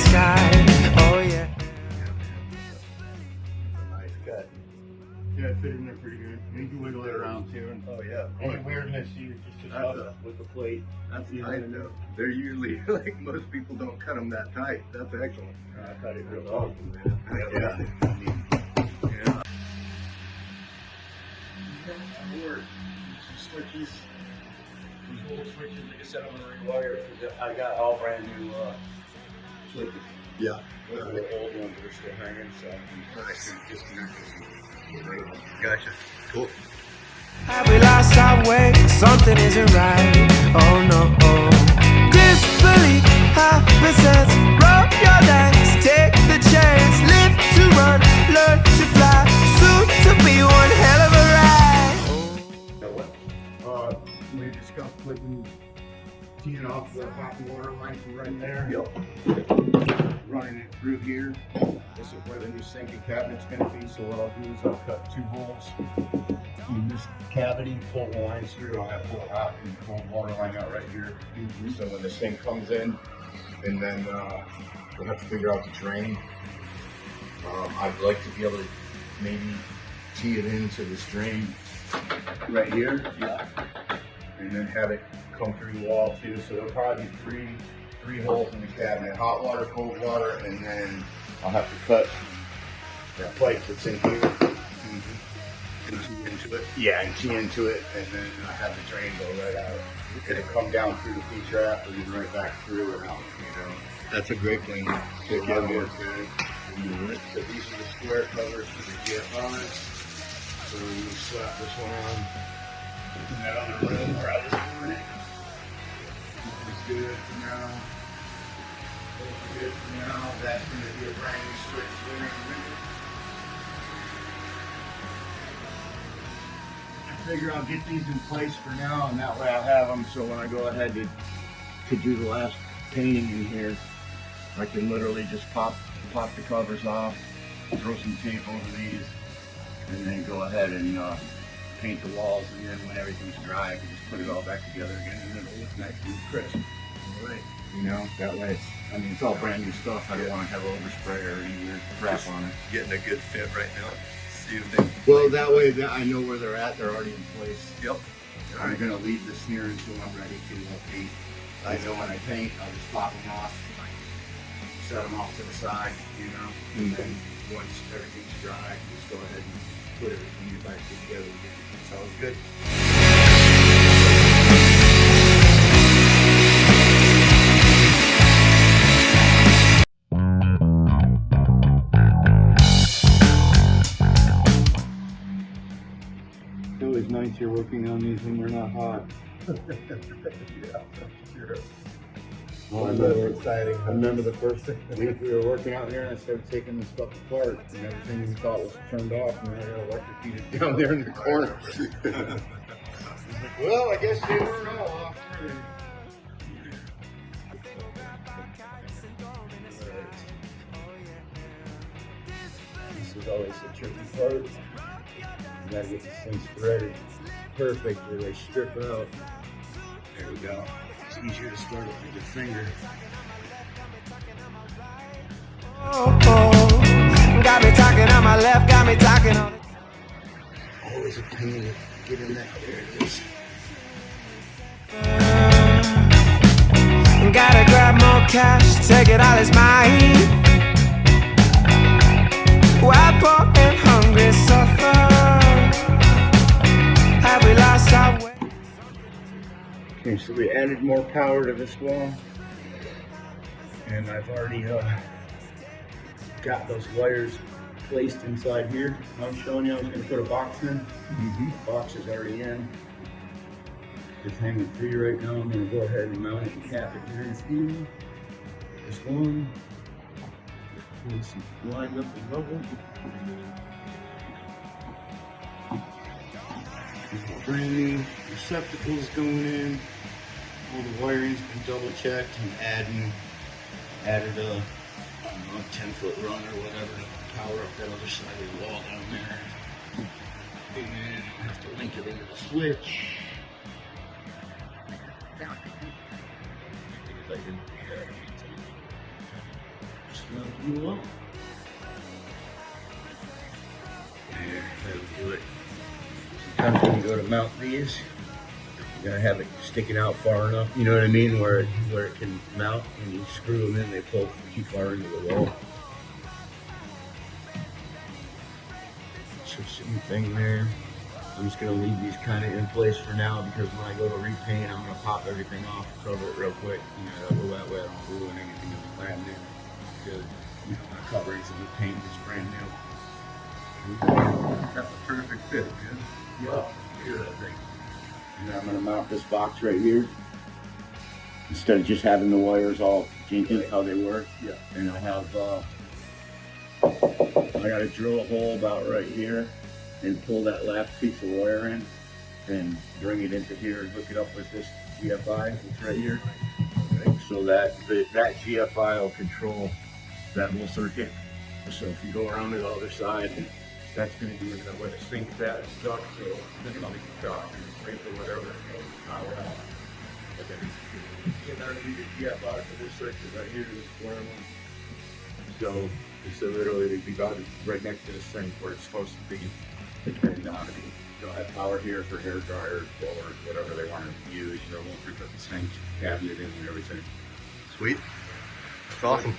sky. Oh yeah. Nice cut. Yeah, it fit in there pretty good. You can wiggle it around too. And Oh yeah. any weirdness, you just adjust with the plate. That's You tight know. though. They're usually like most people don't cut them that tight. That's excellent. I cut it real That's well. awesome, man. Yeah. Yeah. Switches. These old switches, like I said, I'm gonna rewire. I got all brand new switches. Yeah. The old ones that are still hanging, so Nice. Disconnected. Gotcha. Cool. Have we lost our way? Something isn't right. Oh no. Disbelief happens. Rub your legs, take the chance, live to run, learn to fly. Soon to be one hell of a ride. We discussed putting teeing off the hot water line from right there. Yep. Running it through here. This is where the new sinking cabinet's going to be. So what I'll do is I'll cut 2 holes in this cavity, pull the lines through. I'll have to pull it out and pull the water line out right here. So when this thing comes in, and then we'll have to figure out the drain. I'd like to be able to maybe tee it into this drain right here. Yeah. And then have it come through the wall too. So there'll probably be three holes in the cabinet: hot water, cold water, and then I'll have to cut that plate that's in here. And tee into it. Yeah, and tee into it, and then have the drain go right out. It'll come down through the P-trap and then right back through and out. That's a great thing. So yeah, so these are the square covers for the GFI. So you slap this one on in that other room where I was doing it. It's good for now. It's good for now. That's going to be a brand new switch there in a minute. I figure I'll get these in place for now, and that way I'll have them so when I go ahead to do the last painting in here, I can literally just pop the covers off, throw some tape over these, and then go ahead and paint the walls, and then when everything's dry, I can just put it all back together again, and it'll look nice and crisp. Right. You know, that way it's all brand new stuff. I don't want to have overspray or any weird crap on it. Getting a good fit right now. See if they. Well, that way I know where they're at. They're already in place. Yep. I'm going to leave this here until I'm ready to paint. I know when I paint, I'll just pop them off, set them off to the side, you know, and then once everything's dry, I can just go ahead and put everything back together again. Sounds good. It's always nice you're working on these when they're not hot. Yeah, sure. Well, That's exciting. I remember the first week we were working out here and I started taking the stuff apart and everything we thought was turned off and I got electrocuted down there in the corner. Well, I guess they weren't all off. This is always the tricky part. You gotta get these things threaded perfectly. They strip out. There we go. It's easier to start it with your finger. Got me talking on my left, got me talking on it. Always a pain to get in that. There it is. Gotta grab more cash, take it all is mine. Why poor and hungry suffer? Have we lost our way? Okay, so we added more power to this wall. And I've already got those wires placed inside here. I was showing you I was going to put a box in. The box is already in. Just hanging free right now. I'm going to go ahead and mount it and cap it here in a few. This one. This is lined up and level. Brand new receptacles going in. All the wiring's been double checked and added a 10-foot run or whatever to power up that other side of the wall down there. And I have to link it into the switch. Snug you up. There, that'll do it. Sometimes when you go to mount these, you gotta have it sticking out far enough, you know what I mean, where it can mount. When you screw them in, they pull too far into the wall. So same thing there. I'm just gonna leave these kind of in place for now because when I go to repaint, I'm gonna pop everything off, cover it real quick. You know, that way I don't ruin anything that's brand new. Because you know, my coverings and the paint is brand new. That's a perfect fit, man. Yeah, here that thing. And I'm gonna mount this box right here. Instead of just having the wires all jingled how they were. Yeah. And I have I gotta drill a hole about right here and pull that last piece of wire in and bring it into here and hook it up with this GFI that's right here. Okay. So that GFI will control that whole circuit. So if you go around to the other side, that's going to be where the sink's at and stuff. So then I'll be crossing the sink or whatever. Power out. Okay. And there's the GFI for this circuit right here, this square one. So literally it'd be about right next to the sink where it's supposed to be. And they'll have power here for hair dryers, blowers, whatever they want to use. You know, won't put the sink cabinet in and everything. Sweet. That's awesome.